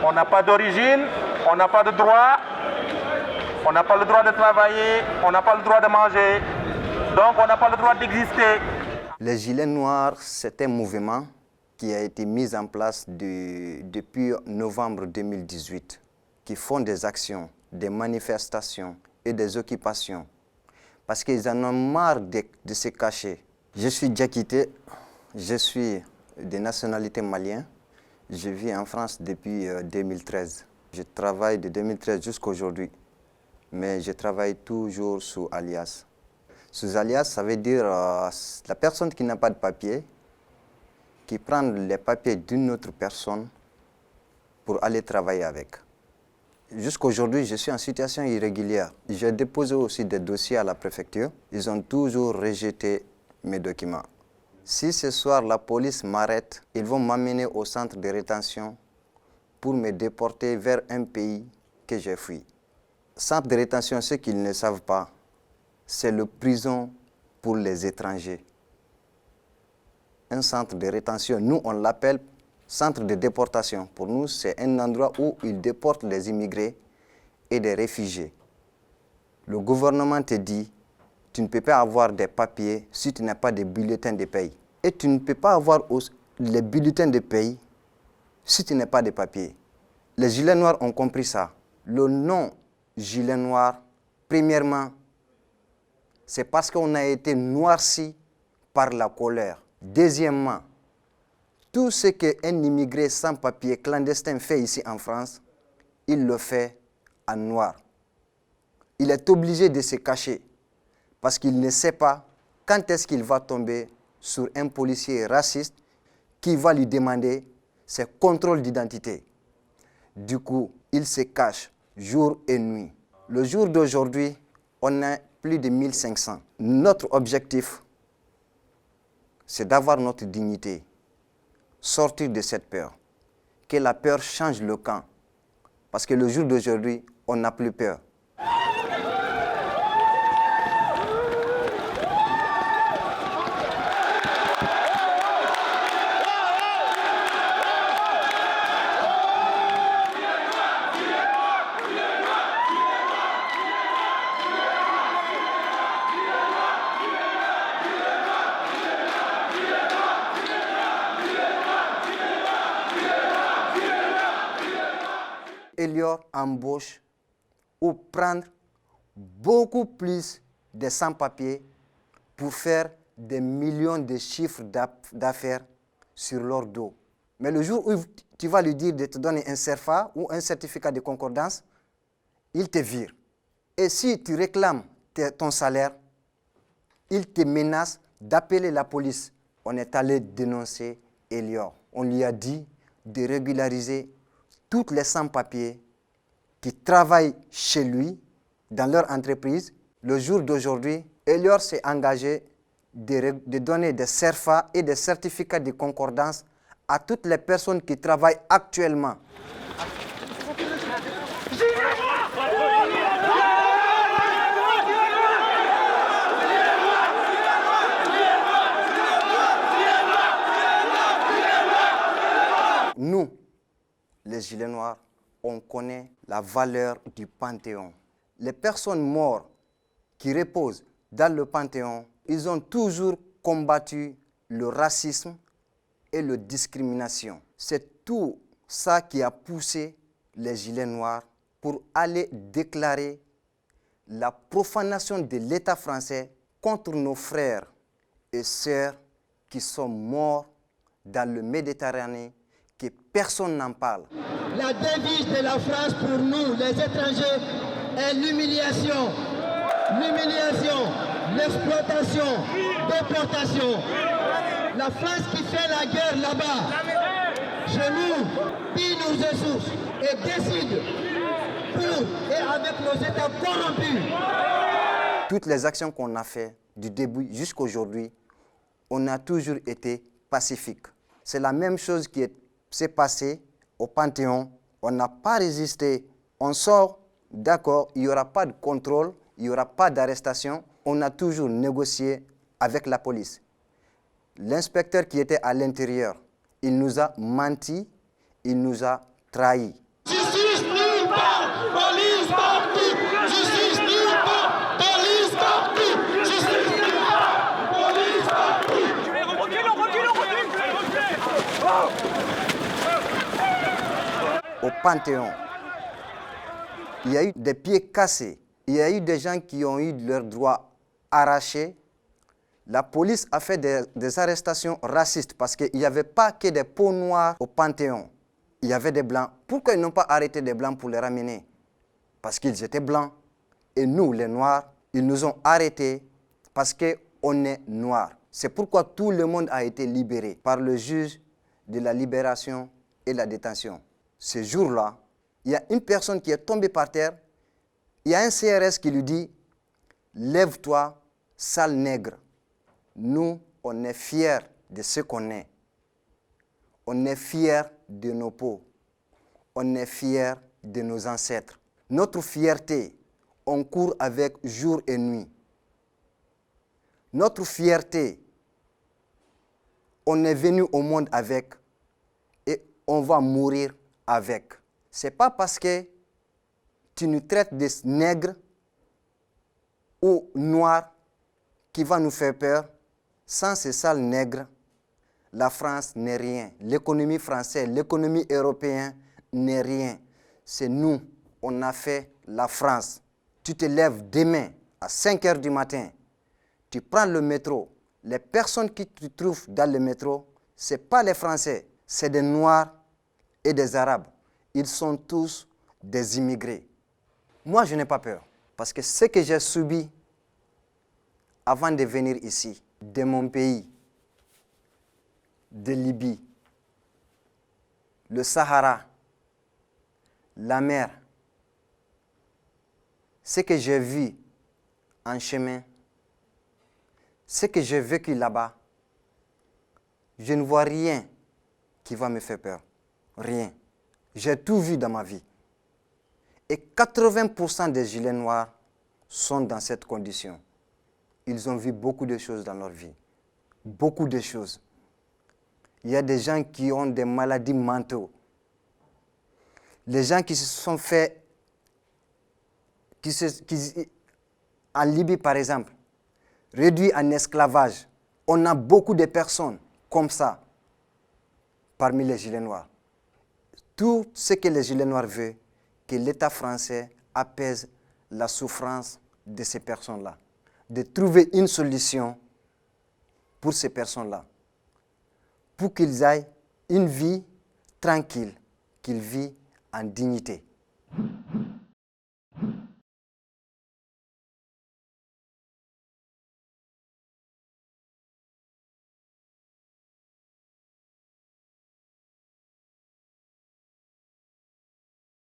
On n'a pas d'origine, on n'a pas de droit, on n'a pas le droit de travailler, on n'a pas le droit de manger, donc on n'a pas le droit d'exister. Les Gilets noirs, c'est un mouvement qui a été mis en place depuis novembre 2018, qui font des actions, des manifestations et des occupations, parce qu'ils en ont marre de se cacher. Je suis Diakité, je suis de nationalité malienne, je vis en France depuis 2013. Je travaille de 2013 jusqu'à aujourd'hui, mais je travaille toujours sous alias. Sous alias, ça veut dire la personne qui n'a pas de papier, qui prend les papiers d'une autre personne pour aller travailler avec. Jusqu'à aujourd'hui, je suis en situation irrégulière. J'ai déposé aussi des dossiers à la préfecture. Ils ont toujours rejeté mes documents. Si ce soir la police m'arrête, ils vont m'amener au centre de rétention pour me déporter vers un pays que j'ai fui. Centre de rétention, ceux qui ne savent pas, c'est le prison pour les étrangers. Un centre de rétention, nous on l'appelle centre de déportation. Pour nous, c'est un endroit où ils déportent les immigrés et des réfugiés. Le gouvernement te dit, tu ne peux pas avoir des papiers si tu n'as pas de bulletins de paye. Et tu ne peux pas avoir les bulletins de paye si tu n'as pas de papiers. Les Gilets noirs ont compris ça. Le nom Gilet noir, premièrement, c'est parce qu'on a été noirci par la colère. Deuxièmement, tout ce qu'un immigré sans papier clandestin fait ici en France, il le fait en noir. Il est obligé de se cacher parce qu'il ne sait pas quand est-ce qu'il va tomber sur un policier raciste qui va lui demander ses contrôles d'identité. Du coup, il se cache jour et nuit. Le jour d'aujourd'hui, on a plus de 1500. Notre objectif, c'est d'avoir notre dignité, sortir de cette peur, que la peur change le camp. Parce que le jour d'aujourd'hui, on n'a plus peur. Elior embauche ou prendre beaucoup plus de sans-papiers pour faire des millions de chiffres d'affaires sur leur dos. Mais le jour où tu vas lui dire de te donner un CERFA ou un certificat de concordance, il te vire. Et si tu réclames ton salaire, il te menace d'appeler la police. On est allé dénoncer Elior. On lui a dit de régulariser toutes les sans-papiers qui travaillent chez lui, dans leur entreprise. Le jour d'aujourd'hui, Elior s'est engagé de donner des CERFA et des certificats de concordance à toutes les personnes qui travaillent actuellement. Nous, les Gilets noirs, on connaît la valeur du Panthéon. Les personnes mortes qui reposent dans le Panthéon, ils ont toujours combattu le racisme et la discrimination. C'est tout ça qui a poussé les Gilets noirs pour aller déclarer la profanation de l'État français contre nos frères et sœurs qui sont morts dans le Méditerranée, que personne n'en parle. La devise de la France pour nous, les étrangers, est l'humiliation. L'humiliation, l'exploitation, déportation. La France qui fait la guerre là-bas, chez nous, pille nos ressources et décide pour et avec nos États corrompus. Toutes les actions qu'on a faites du début jusqu'à aujourd'hui, on a toujours été pacifiques. C'est la même chose qui s'est passée au Panthéon. On n'a pas résisté. On sort, d'accord, il n'y aura pas de contrôle, il n'y aura pas d'arrestation. On a toujours négocié avec la police. L'inspecteur qui était à l'intérieur, il nous a menti, il nous a trahis. Justice nulle part, police partout. Justice nulle part, police partout. Justice nulle part, police partout. Au Panthéon, il y a eu des pieds cassés, il y a eu des gens qui ont eu leurs droits arrachés. La police a fait des arrestations racistes parce qu'il n'y avait pas que des peaux noires au Panthéon. Il y avait des blancs. Pourquoi ils n'ont pas arrêté des blancs pour les ramener? Parce qu'ils étaient blancs. Et nous, les noirs, ils nous ont arrêtés parce qu'on est noirs. C'est pourquoi tout le monde a été libéré par le juge de la libération et la détention. Ce jour-là, il y a une personne qui est tombée par terre. Il y a un CRS qui lui dit « Lève-toi, sale nègre ». Nous, on est fiers de ce qu'on est. On est fiers de nos peaux. On est fiers de nos ancêtres. Notre fierté, on court avec jour et nuit. Notre fierté, on est venu au monde avec et on va mourir avec. Ce n'est pas parce que tu nous traites de nègres ou noirs qui va nous faire peur. Sans ces sales nègres, la France n'est rien. L'économie française, l'économie européenne n'est rien. C'est nous, on a fait la France. Tu te lèves demain à 5 heures du matin, tu prends le métro. Les personnes que tu trouves dans le métro, ce n'est pas les Français, c'est des Noirs et des Arabes. Ils sont tous des immigrés. Moi, je n'ai pas peur parce que ce que j'ai subi avant de venir ici, de mon pays, de Libye, le Sahara, la mer, ce que j'ai vu en chemin, ce que j'ai vécu là-bas, je ne vois rien qui va me faire peur. Rien. J'ai tout vu dans ma vie. Et 80% des gilets noirs sont dans cette condition. Ils ont vu beaucoup de choses dans leur vie. Beaucoup de choses. Il y a des gens qui ont des maladies mentales. Les gens qui se sont fait, en Libye par exemple, réduits en esclavage. On a beaucoup de personnes comme ça parmi les gilets noirs. Tout ce que les gilets noirs veulent, que l'État français apaise la souffrance de ces personnes-là. De trouver une solution pour ces personnes-là. Pour qu'ils aient une vie tranquille, qu'ils vivent en dignité.